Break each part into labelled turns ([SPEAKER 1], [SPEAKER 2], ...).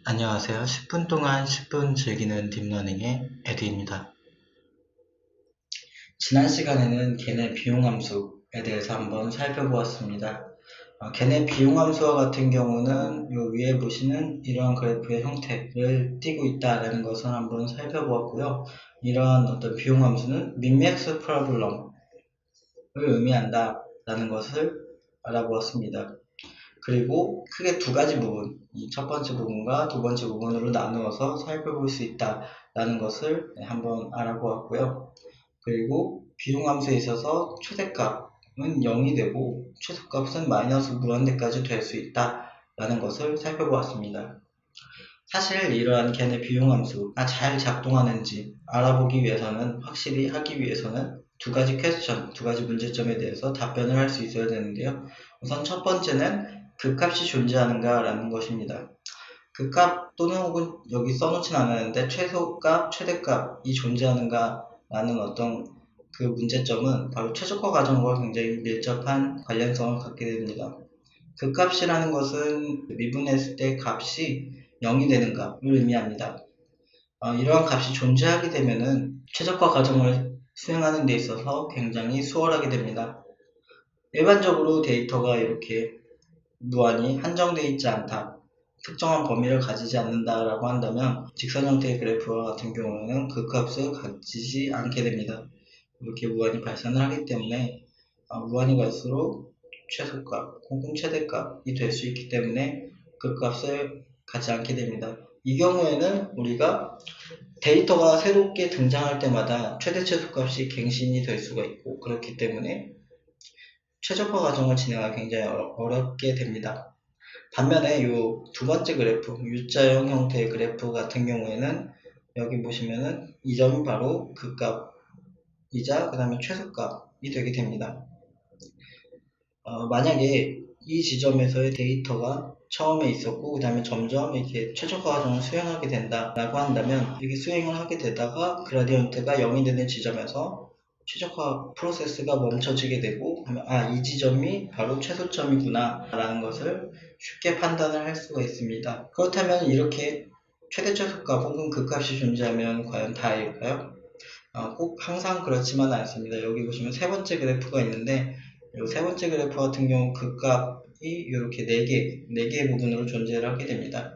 [SPEAKER 1] 안녕하세요. 10분 동안 10분 즐기는 딥러닝의 에드입니다. 지난 시간에는 걔네 비용함수에 대해서 한번 살펴보았습니다. 걔네 비용함수와 같은 경우는 요 위에 보시는 이러한 그래프의 형태를 띠고 있다라는 것을 한번 살펴보았고요. 이러한 어떤 비용함수는 민맥스 프로블럼을 의미한다라는 것을 알아보았습니다. 그리고 크게 두 가지 부분, 이 첫 번째 부분과 두 번째 부분으로 나누어서 살펴볼 수 있다라는 것을 한번 알아보았고요. 그리고 비용함수에 있어서 최대값은 0이 되고 최소값은 마이너스 무한대까지 될 수 있다라는 것을 살펴보았습니다. 사실 이러한 걔네 비용함수가 잘 작동하는지 알아보기 위해서는, 확실히 하기 위해서는 두 가지 퀘스천, 두 가지 문제점에 대해서 답변을 할 수 있어야 되는데요. 우선 첫 번째는 극값이 존재하는가 라는 것입니다. 극값 또는 혹은 여기 써놓진 않았는데 최소값, 최대값이 존재하는가 라는 어떤 그 문제점은 바로 최적화 과정과 굉장히 밀접한 관련성을 갖게 됩니다. 극값이라는 것은 미분했을 때 값이 0이 되는가를 의미합니다. 이러한 값이 존재하게 되면은 최적화 과정을 수행하는 데 있어서 굉장히 수월하게 됩니다. 일반적으로 데이터가 이렇게 무한히 한정되어 있지 않다, 특정한 범위를 가지지 않는다라고 한다면 직선 형태의 그래프와 같은 경우에는 그 값을 가지지 않게 됩니다. 이렇게 무한히 발산을 하기 때문에 무한히 갈수록 최소값 혹은 최대값이 될 수 있기 때문에 그 값을 갖지 않게 됩니다. 이 경우에는 우리가 데이터가 새롭게 등장할 때마다 최대 최소값이 갱신이 될 수가 있고, 그렇기 때문에 최적화 과정을 진행하기 굉장히 어렵게 됩니다. 반면에 이 두 번째 그래프, U자형 형태의 그래프 같은 경우에는 여기 보시면은 이 점이 바로 그 값이자 그 다음에 최소값이 되게 됩니다. 만약에 이 지점에서의 데이터가 처음에 있었고 그 다음에 점점 이렇게 최적화 과정을 수행하게 된다라고 한다면, 이렇게 수행을 하게 되다가 그라디언트가 0이 되는 지점에서 최적화 프로세스가 멈춰지게 되고, 이 지점이 바로 최소점이구나 라는 것을 쉽게 판단을 할 수가 있습니다. 그렇다면 이렇게 최대 최소값 혹은 극값이 존재하면 과연 다일까요? 꼭 항상 그렇지만 않습니다. 여기 보시면 세 번째 그래프가 있는데, 이 세 번째 그래프 같은 경우 극값이 이렇게 4개의 부분으로 존재를 하게 됩니다.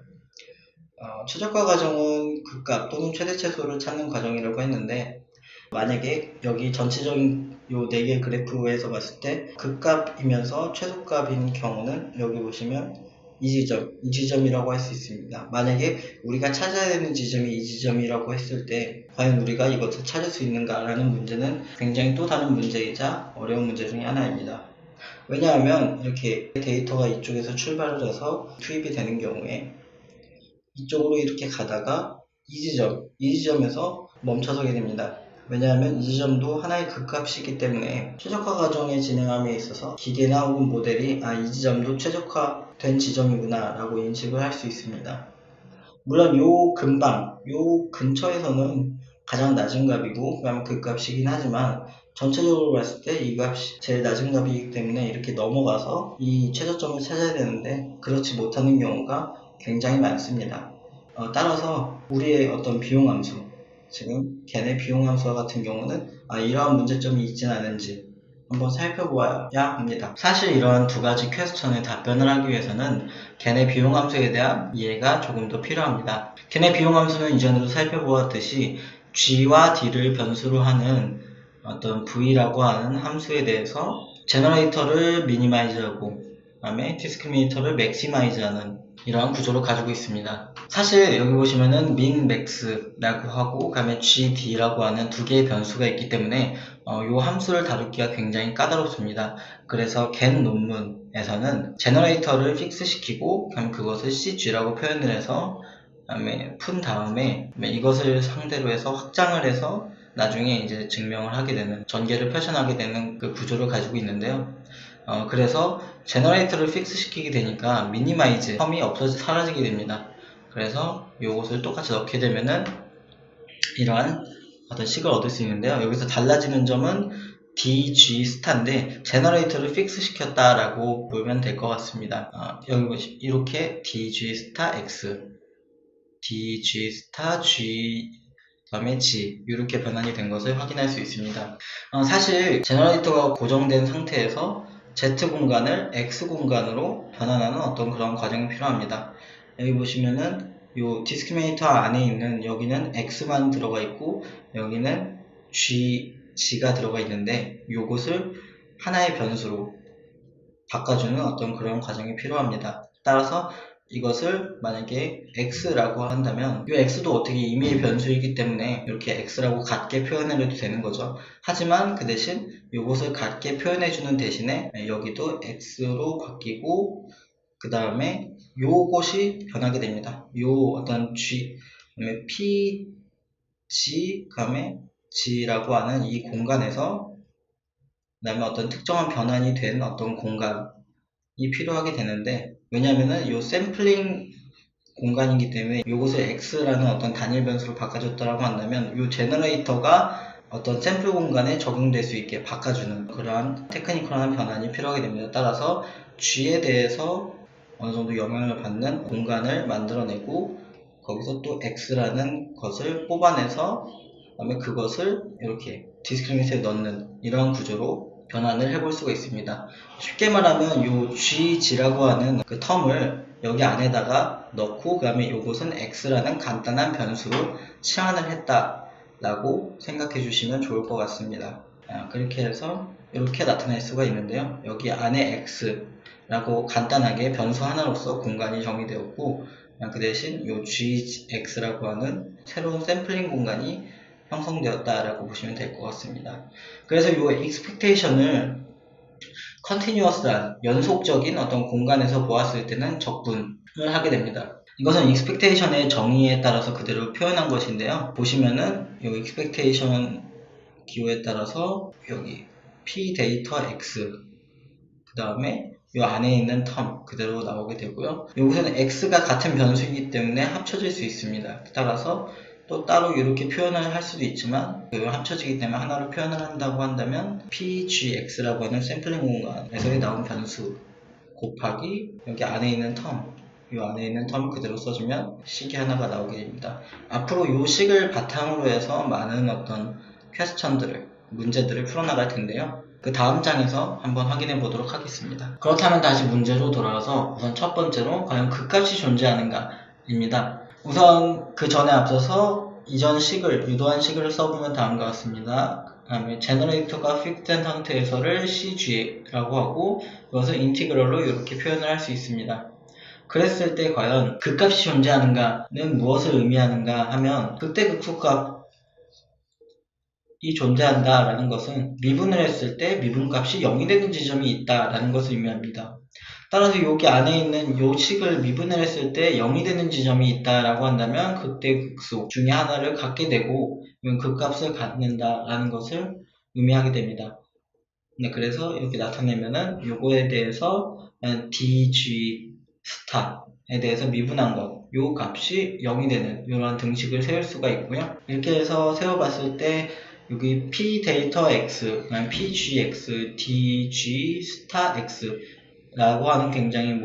[SPEAKER 1] 최적화 과정은 극값 또는 최대 최소를 찾는 과정이라고 했는데, 만약에 여기 전체적인 이 4개의 그래프에서 봤을 때 극값이면서 최소값인 경우는 여기 보시면 이 지점이라고 할 수 있습니다. 만약에 우리가 찾아야 되는 지점이 이 지점이라고 했을 때 과연 우리가 이것을 찾을 수 있는가라는 문제는 굉장히 또 다른 문제이자 어려운 문제 중에 하나입니다. 왜냐하면 이렇게 데이터가 이쪽에서 출발을 해서 투입이 되는 경우에 이쪽으로 이렇게 가다가 이 지점에서 멈춰서게 됩니다. 왜냐하면 이 지점도 하나의 극값이기 때문에 최적화 과정의 진행함에 있어서 기계나 혹은 모델이 이 지점도 최적화된 지점이구나 라고 인식을 할 수 있습니다. 물론 요 근처에서는 가장 낮은 값이고 그 다음에 극값이긴 하지만 전체적으로 봤을 때 이 값이 제일 낮은 값이기 때문에 이렇게 넘어가서 이 최저점을 찾아야 되는데 그렇지 못하는 경우가 굉장히 많습니다. 따라서 우리의 어떤 비용함수, 지금 걔네 비용함수와 같은 경우는 이러한 문제점이 있진 않은지 한번 살펴보아야 합니다. 사실 이러한 두 가지 퀘스천에 답변을 하기 위해서는 걔네 비용함수에 대한 이해가 조금 더 필요합니다. 걔네 비용함수는 이전에도 살펴보았듯이 g와 d를 변수로 하는 어떤 v라고 하는 함수에 대해서 제너레이터를 미니마이즈하고 그 다음에 디스크리미네이터를 맥시마이즈하는 이러한 구조를 가지고 있습니다. 사실 여기 보시면은 min, max라고 하고 그 다음에 gd라고 하는 두 개의 변수가 있기 때문에 이 함수를 다루기가 굉장히 까다롭습니다. 그래서 겐 논문에서는 제너레이터를 픽스 시키고 그다음에 그것을 cg라고 표현을 해서 그다음에 푼 다음에 이것을 상대로 해서 확장을 해서 나중에 이제 증명을 하게 되는, 전개를 표현하게 되는 그 구조를 가지고 있는데요. 그래서 제너레이터를 픽스 시키게 되니까 미니마이즈 텀이 사라지게 됩니다. 그래서 이것을 똑같이 넣게 되면은 이러한 어떤 식을 얻을 수 있는데요. 여기서 달라지는 점은 dg 스타인데 제너레이터를 픽스 시켰다라고 보면 될 것 같습니다. 여기 보시면 이렇게 dg 스타 x dg 스타 g 그다음에 g 이렇게 변환이 된 것을 확인할 수 있습니다. 사실 제너레이터가 고정된 상태에서 z 공간을 x 공간으로 변환하는 어떤 그런 과정이 필요합니다. 여기 보시면은 요 디스크리미네이터 안에 있는 여기는 x만 들어가 있고 여기는 g가 들어가 있는데 요것을 하나의 변수로 바꿔주는 어떤 그런 과정이 필요합니다. 따라서 이것을 만약에 x라고 한다면 이 x도 어떻게 임의의 변수이기 때문에 이렇게 x라고 같게 표현해도 되는 거죠. 하지만 그 대신 이것을 같게 표현해주는 대신에 여기도 x로 바뀌고 그 다음에 요것이 변하게 됩니다. 요 어떤 g 그다음에 p g 그다음에 g라고 하는 이 공간에서 그 다음에 어떤 특정한 변환이 된 어떤 공간이 필요하게 되는데 왜냐면은 요 샘플링 공간이기 때문에 이것을 x라는 어떤 단일 변수로 바꿔줬다라고 한다면 이 제너레이터가 어떤 샘플 공간에 적용될 수 있게 바꿔주는 그러한 테크니컬한 변환이 필요하게 됩니다. 따라서 g에 대해서 어느 정도 영향을 받는 공간을 만들어내고 거기서 또 x라는 것을 뽑아내서 그다음에 그것을 이렇게 디스크리미네이터에 넣는 이런 구조로 변환을 해볼 수가 있습니다. 쉽게 말하면 이 g라고 하는 그 텀을 여기 안에다가 넣고 그 다음에 이것은 x라는 간단한 변수로 치환을 했다 라고 생각해 주시면 좋을 것 같습니다. 그렇게 해서 이렇게 나타낼 수가 있는데요. 여기 안에 x라고 간단하게 변수 하나로서 공간이 정의되었고 그 대신 이 gx라고 하는 새로운 샘플링 공간이 형성되었다라고 보시면 될 것 같습니다. 그래서 이 expectation을 continuous한 연속적인 어떤 공간에서 보았을 때는 적분을 하게 됩니다. 이것은 expectation의 정의에 따라서 그대로 표현한 것인데요. 보시면은 이 expectation 기호에 따라서 여기 p 데이터 x 그 다음에 이 안에 있는 텀 그대로 나오게 되고요. 여기서는 x가 같은 변수이기 때문에 합쳐질 수 있습니다. 따라서 또 따로 이렇게 표현을 할 수도 있지만 합쳐지기 때문에 하나로 표현을 한다고 한다면 pgx라고 하는 샘플링 공간에서 나온 변수 곱하기 여기 안에 있는 텀 이 안에 있는 텀을 그대로 써주면 식이 하나가 나오게 됩니다. 앞으로 이 식을 바탕으로 해서 많은 어떤 퀘스천들을 문제들을 풀어나갈 텐데요. 그 다음 장에서 한번 확인해 보도록 하겠습니다. 그렇다면 다시 문제로 돌아와서 우선 첫 번째로 과연 극값이 존재하는가 입니다. 우선 그 전에 앞서서 이전 식을 유도한 식을 써보면 다음과 같습니다. 그 다음에 제너레이터가 픽스된 상태에서를 cg라고 하고 이것을 인티그럴로 이렇게 표현을 할 수 있습니다. 그랬을 때 과연 극값이 존재하는가는 무엇을 의미하는가 하면 극대극소값 이 존재한다라는 것은 미분을 했을 때 미분값이 0이 되는 지점이 있다라는 것을 의미합니다. 따라서 여기 안에 있는 요 식을 미분을 했을 때 0이 되는 지점이 있다라고 한다면 극대극소 중에 하나를 갖게 되고 이건 극값을 갖는다라는 것을 의미하게 됩니다. 네, 그래서 이렇게 나타내면은 요거에 대해서 dg 스타에 대해서 미분한 것, 요 값이 0이 되는 이런 등식을 세울 수가 있고요. 이렇게 해서 세워봤을 때 여기 p 데이터 x, pgx, dg 스타 x 라고 하는 굉장히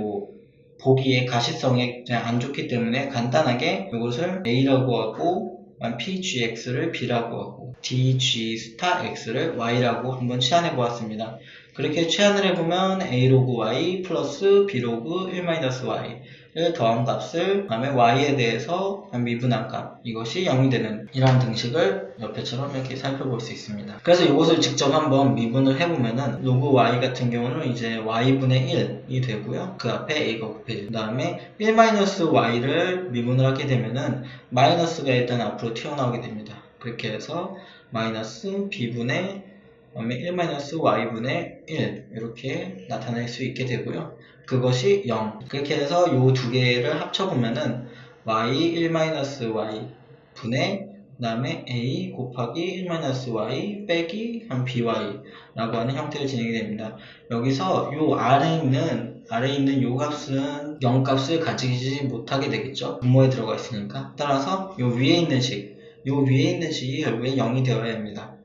[SPEAKER 1] 보기에 가시성에 안 좋기 때문에 간단하게 이것을 a라고 하고 pgx를 b라고 하고 dg 스타 x를 y라고 한번 치환해 보았습니다. 그렇게 치환을 해보면 a 로그 y 플러스 b 로그 1-y를 더한 값을 그 다음에 y에 대해서 미분한 값 이것이 0이 되는 이러한 등식을 옆에처럼 이렇게 살펴볼 수 있습니다. 그래서 이것을 직접 한번 미분을 해보면은 로그 y 같은 경우는 이제 y분의 1이 되고요. 그 앞에 a가 곱해지고 그 다음에 1-y를 미분을 하게 되면은 마이너스가 일단 앞으로 튀어나오게 됩니다. 그렇게 해서 마이너스 b분의 1-y분의 1 이렇게 나타낼 수 있게 되고요. 그것이 0. 그렇게 해서 이 두 개를 합쳐보면은 y 1-y 분의 그 다음에 a 곱하기 1-y 빼기 by 라고 하는 형태로 진행이 됩니다. 여기서 요 아래에 있는 요 값은 0값을 가지지 못하게 되겠죠. 분모에 들어가 있으니까. 따라서 요 위에 있는 식이 결국에 0이 되어야 합니다.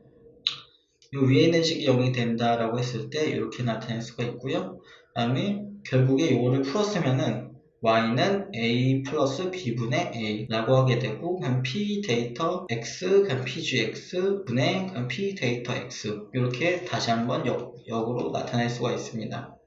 [SPEAKER 1] 요 위에 있는 식이 0이 된다라고 했을 때 이렇게 나타낼 수가 있고요. 그 다음에 결국에 요거를 풀었으면은 y는 a 플러스 b분의 a라고 하게 되고, 그럼 p 데이터 x, 그럼 pgx 분의 그럼 p 데이터 x, 이렇게 다시 한번 역으로 나타낼 수가 있습니다.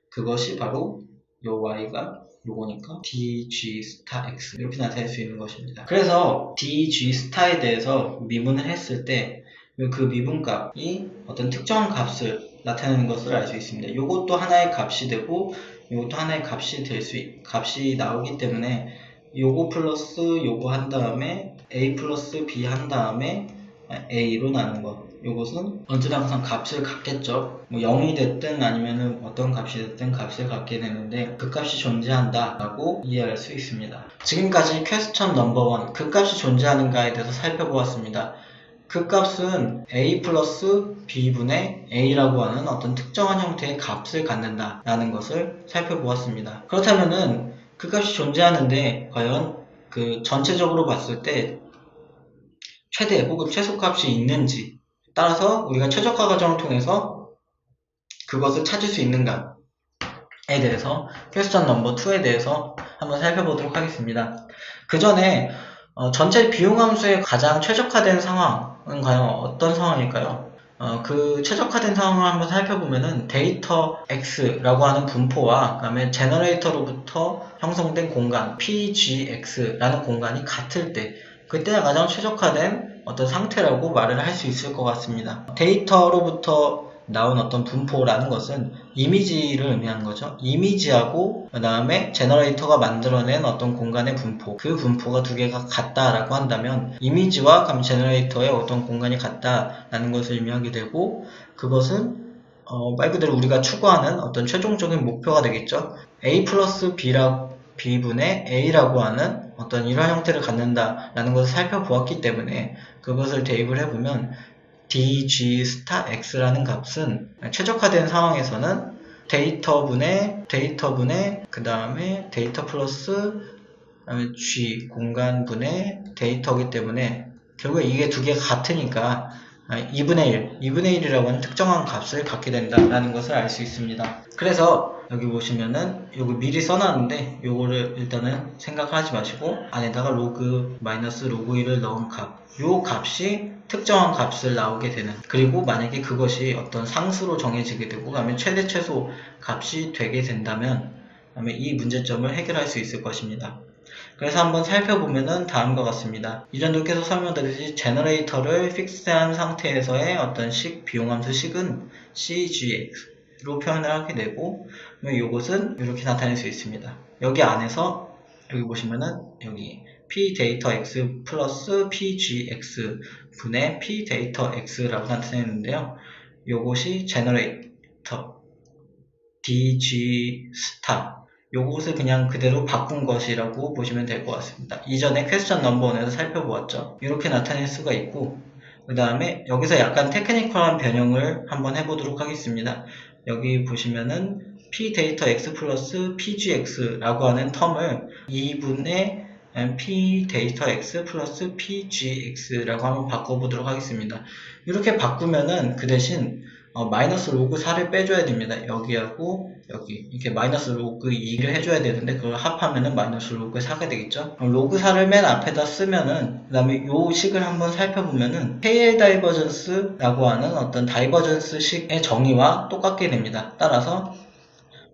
[SPEAKER 1] 그것이 바로 요 y가 요거니까 dg 스타 x, 이렇게 나타낼 수 있는 것입니다. 그래서 dg 스타에 대해서 미분을 했을 때 그 미분값이 어떤 특정한 값을 나타내는 것을 알 수 있습니다. 요것도 하나의 값이 되고 요것도 하나의 값이 나오기 때문에 요거 플러스 요거 한 다음에 a 플러스 b 한 다음에 a로 나눈 것, 요것은 언제나 항상 값을 갖겠죠. 뭐 0이 됐든 아니면은 어떤 값이 됐든 값을 갖게 되는데 그 값이 존재한다 라고 이해할 수 있습니다. 지금까지 퀘스천 넘버 1, 그 값이 존재하는가에 대해서 살펴보았습니다. 그 값은 a 플러스 b분의 a라고 하는 어떤 특정한 형태의 값을 갖는다 라는 것을 살펴보았습니다. 그렇다면은 그 값이 존재하는데 과연 그 전체적으로 봤을 때 최대 혹은 최소값이 있는지 따라서 우리가 최적화 과정을 통해서 그것을 찾을 수 있는가에 대해서 퀘스천 넘버 2에 대해서 한번 살펴보도록 하겠습니다. 그 전에 전체 비용함수의 가장 최적화된 상황은 과연 어떤 상황일까요? 그 최적화된 상황을 한번 살펴보면은 데이터 x라고 하는 분포와 그 다음에 제너레이터로부터 형성된 공간 pgx라는 공간이 같을 때, 그때가 가장 최적화된 어떤 상태라고 말을 할 수 있을 것 같습니다. 데이터로부터 나온 어떤 분포라는 것은 이미지를 의미하는 거죠. 이미지하고 그 다음에 제너레이터가 만들어낸 어떤 공간의 분포, 그 분포가 두 개가 같다라고 한다면 이미지와 그럼 제너레이터의 어떤 공간이 같다라는 것을 의미하게 되고, 그것은 말 그대로 우리가 추구하는 어떤 최종적인 목표가 되겠죠. a 플러스 b분의 a라고 하는 어떤 이러한 형태를 갖는다라는 것을 살펴보았기 때문에 그것을 대입을 해보면 dg 스타 x라는 값은 최적화된 상황에서는 데이터분의 그 다음에 데이터 플러스 g 공간분의 데이터이기 때문에 결국 이게 두 개가 같으니까 2분의 1이라고 하는 특정한 값을 갖게 된다라는 것을 알 수 있습니다. 그래서 여기 보시면은 요거 미리 써놨는데 요거를 일단은 생각하지 마시고 안에다가 로그 마이너스 로그 1을 넣은 값, 요 값이 특정한 값을 나오게 되는, 그리고 만약에 그것이 어떤 상수로 정해지게 되고 그다음에 최대 최소 값이 되게 된다면 그다음에 이 문제점을 해결할 수 있을 것입니다. 그래서 한번 살펴보면은 다음과 같습니다. 이전도 계속 설명드렸듯이 제너레이터를 픽스한 상태에서의 어떤 비용함수 식은 cgx로 표현을 하게 되고, 이것은 이렇게 나타낼 수 있습니다. 여기 안에서 여기 보시면은 여기 p 데이터 x 플러스 pgx 분의 p 데이터 x라고 나타내는데요. 이것이 제너레이터 dg 스타, 요것을 그냥 그대로 바꾼 것이라고 보시면 될 것 같습니다. 이전에 퀘스천 넘버 1에서 살펴보았죠. 이렇게 나타낼 수가 있고, 그 다음에 여기서 약간 테크니컬한 변형을 한번 해보도록 하겠습니다. 여기 보시면은 p 데이터 x 플러스 pgx라고 하는 텀을 2분의 p 데이터 x 플러스 pgx라고 한번 바꿔보도록 하겠습니다. 이렇게 바꾸면은 그 대신 마이너스 로그 4를 빼줘야 됩니다. 여기하고 여기 이렇게 마이너스 로그 2를 해줘야 되는데 그걸 합하면은 마이너스 로그 4가 되겠죠. 로그 4를 맨 앞에다 쓰면은 그 다음에 요 식을 한번 살펴보면은 KL 다이버전스라고 하는 어떤 다이버전스 식의 정의와 똑같게 됩니다. 따라서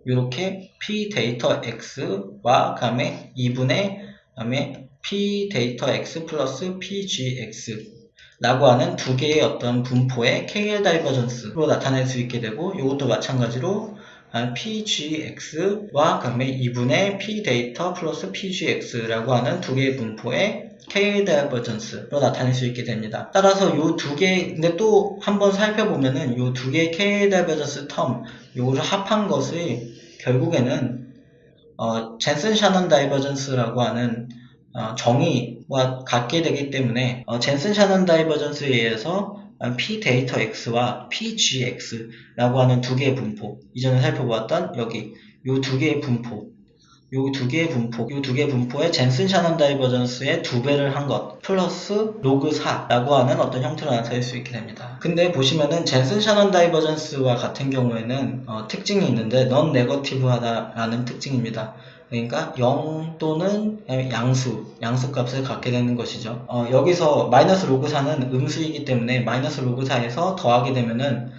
[SPEAKER 1] 이렇게 p 데이터 x와 그 다음에 2분의 그 다음에 p 데이터 x 플러스 pgx 라고 하는 두 개의 어떤 분포의 KL 다이버전스로 나타낼 수 있게 되고, 이것도 마찬가지로 pgx와 그 다음에 2분의 p 데이터 플러스 pgx라고 하는 두 개의 분포의 KL 다이버전스로 나타낼 수 있게 됩니다. 따라서 이 두 개, 근데 또 한번 살펴보면은 이 두 개의 KL 다이버전스 텀, 요거를 합한 것이 결국에는 젠슨 샤넌 다이버전스라고 하는 정의와 같게 되기 때문에 젠슨 샤넌 다이버전스에 의해서 p 데이터 x와 pgx라고 하는 두 개의 분포, 이전에 살펴보았던 여기 요 두 개의 분포, 요 두 개의 분포에 젠슨 샤넌 다이버전스의 2배를 한 것 플러스 로그 4라고 하는 어떤 형태로 나타낼 수 있게 됩니다. 근데 보시면은 젠슨 샤넌 다이버전스와 같은 경우에는 특징이 있는데 넌 네거티브하다라는 특징입니다. 그러니까 0 또는 양수값을 갖게 되는 것이죠. 여기서 마이너스 로그 4는 음수이기 때문에 마이너스 로그 4에서 더하게 되면은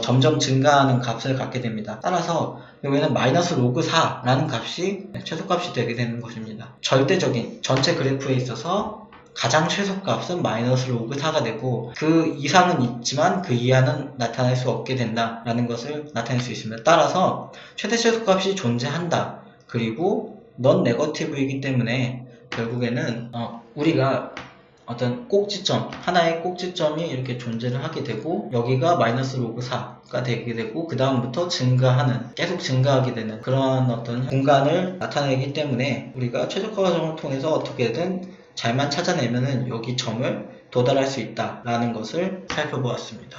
[SPEAKER 1] 점점 증가하는 값을 갖게 됩니다. 따라서 여기는 마이너스 로그 4라는 값이 최소값이 되게 되는 것입니다. 절대적인 전체 그래프에 있어서 가장 최소값은 마이너스 로그 4가 되고 그 이상은 있지만 그 이하는 나타낼 수 없게 된다라는 것을 나타낼 수 있습니다. 따라서 최대 최소값이 존재한다. 그리고 넌 네거티브이기 때문에 결국에는 우리가 어떤 꼭지점, 하나의 꼭지점이 이렇게 존재를 하게 되고 여기가 마이너스 로그 4가 되게 되고 그 다음부터 계속 증가하게 되는 그런 어떤 공간을 나타내기 때문에 우리가 최적화 과정을 통해서 어떻게든 잘만 찾아내면은 여기 점을 도달할 수 있다라는 것을 살펴보았습니다.